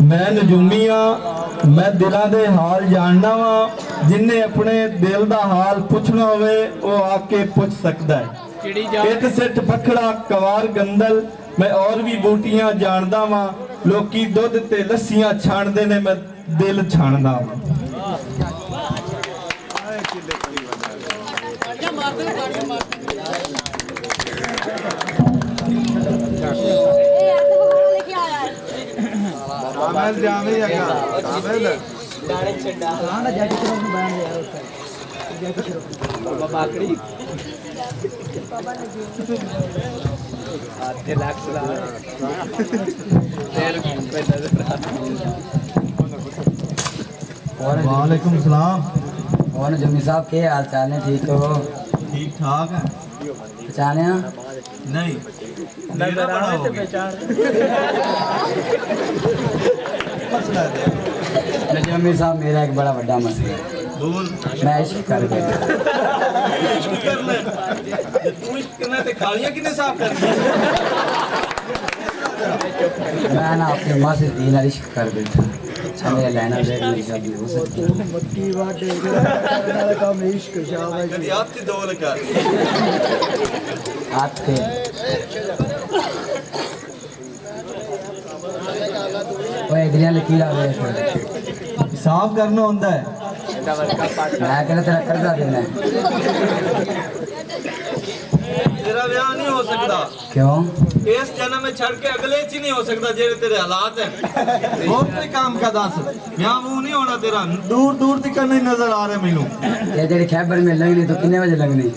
मैं नजूमी हाँ, मैं दिलों के हाल जानना वा। जिन्हें अपने दिल का हाल पूछना होवे वो आके पूछ सकता है। एक सिट पखड़ा कवार गंदल, मैं और भी बूटियां जानदा वा। लोकी दुध ते लस्सियां छाणदे ने, मैं दिल छाणदा वा। वालेकुम सलाम। और नजूमी साहब के हाल चाल है? ठीक हो? ठीक ठाक है। पहचाने नहीं मेरा बड़ा हो गया। नजूमी साहब मेरा एक बड़ा बड़ा मसला है। बोल। मैं इश्क कर गया। इश्क करना तू इश्क करना ते खालियां किने साफ करनी। मैं ना अपनी माँ से दीन और इश्क कर बैठा। अच्छा मेरा लेना देना शादी हो सकती है। मक्की वाटे वाला काम इश्क शाबाश। कभी आपकी दौल कर आपके वो इधर लकीर आ गए थे। साफ करना होता है। मैं कहना तेरा कर्जा देना है। तेरा ब्याह नहीं हो सकता। क्यों? इस जन्म में छड़ के अगले च ही नहीं हो सकता। जेरे तेरे हालात हैं और कोई काम का दस ब्याह वो नहीं होना तेरा। दूर दूर तक नहीं नजर आ रहा मैनू। ये तेरी खैबर में लगनी तो कितने बजे लगनी?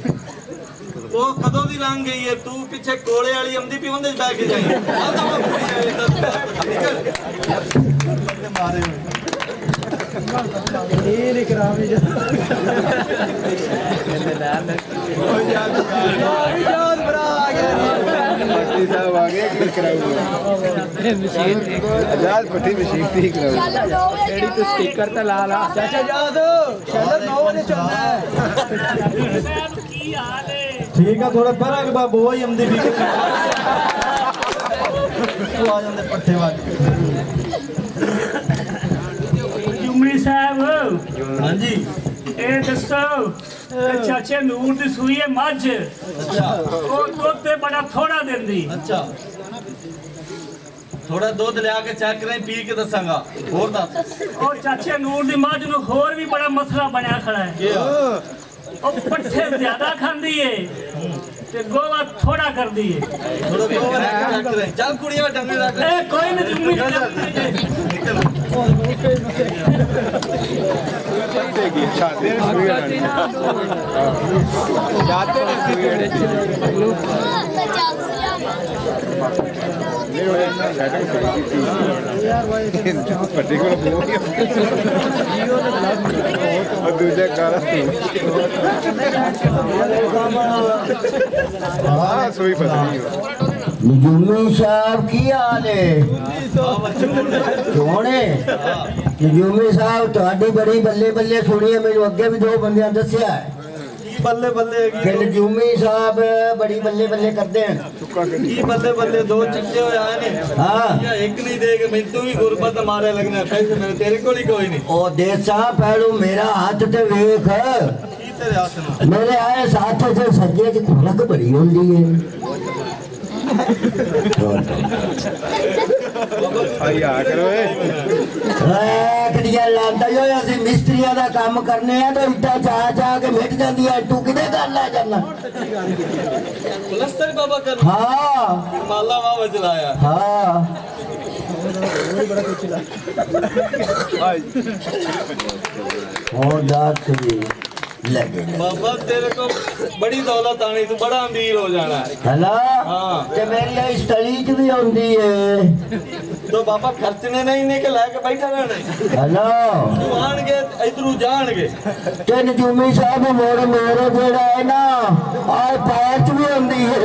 वो कदों दी लंघ गई है। तू पीछे कोले वाली आंदी पी उंदे बैठ के जाई। मारे ये नहीं करावे जा याद बड़ा आ गया। पट्टी साहब आ गए क्लिक कराऊंगा। आजाद पट्टी मशीन ठीक कराऊंगा। एडी तो स्टिकर तो ला ला। चाचा याद चलो 9 बजे चलना है। ठीक है थोड़ा पर आगे बाबू वही आंदी पी के वो आ जांदे पट्टे वाले। जुमरी साहब हाँ जी ए दसो चाचे नूर दी सूई है मझ। अच्छा ओ दुध ते बड़ा थोड़ा देंदी। अच्छा थोड़ा दूध लिया के चेक करें पी के दसांगा। और दस ओ चाचे नूर दी मझ नूं होर भी बड़ा मसला बनया खड़ा है। ओ पट्ठे ज्यादा खांदी है ते गोवा थोड़ा कर दी है। थोड़ा दूध लिया के चेक करें। चल कुड़ियां डंगे रख ए कोई नहीं जुम्मी जाते पट्टी को दूसरे काला हाँ सोई पता नजूमी साहब की हाल है? सोने नजूमी साहब ਤੁਹਾਡੀ बड़ी बल्ले बल्ले सुनी है। मेरे अगे भी 2 बंदियां दसिया है बल्ले बल्ले कि नजूमी साहब बड़ी बल्ले बल्ले करते हैं। की बल्ले बल्ले 2 चिट्टे हो आए ने। हाँ या एक नहीं देगा मैं तू भी गुरबत मारे लगना पैसे मेरे तेरे को ही कोई नहीं। ओ देसा पहलू मेरा हाथ ते वेख। की तेरे हाथ में मेरे आए साथ से सज्जे च खुलक बड़ी होंदी है। मिस्त्रिया का काम करने तो इटा चाह चाह के मिट जाती है। तू कि गल है जाना प्लस्तर बाबा कर। हाँ माला बाबा चलाया। हाँ और दात भी लगे बाबा तेरे को बड़ी दौलत आनी तू बड़ा अमीर हो जाना है। हेलो हाँ ते मेरी इस तली च भी आउंदी है। तो बाबा खर्चने नहीं ने के लेके बैठा रहने। हेलो तू आणगे इधरू जाणगे ते नजूमी साहब मोर मेरे जेड़ा है ना आ पैर च भी आउंदी है।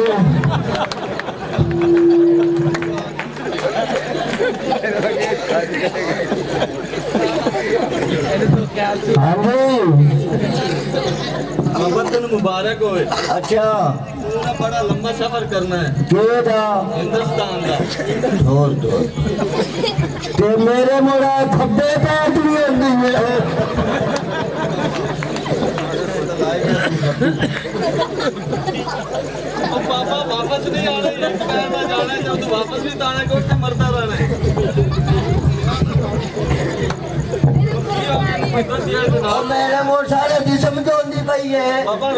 बाबा तेन मुबारक होए। अच्छा तू ना बड़ा लंबा सफर करना है केदा हिंदुस्तान का ढोल ढोल ते मेरे मुड़ा खब्बे पैर भी होंदी है पापा वापस नहीं आना एक पैर में जाना है जब तो वापस भी तो आना कोई मरता रहना है और मेरे मोड़ सारे जिस्म जो होंदी पई है पापा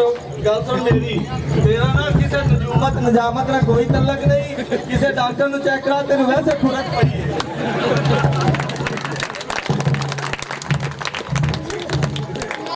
गल सुन मेरी तेरा ना किसी नजूमत निजामत ना कोई तलक नहीं किसी डॉक्टर नु चेक करा तेन वैसे खुरक पई है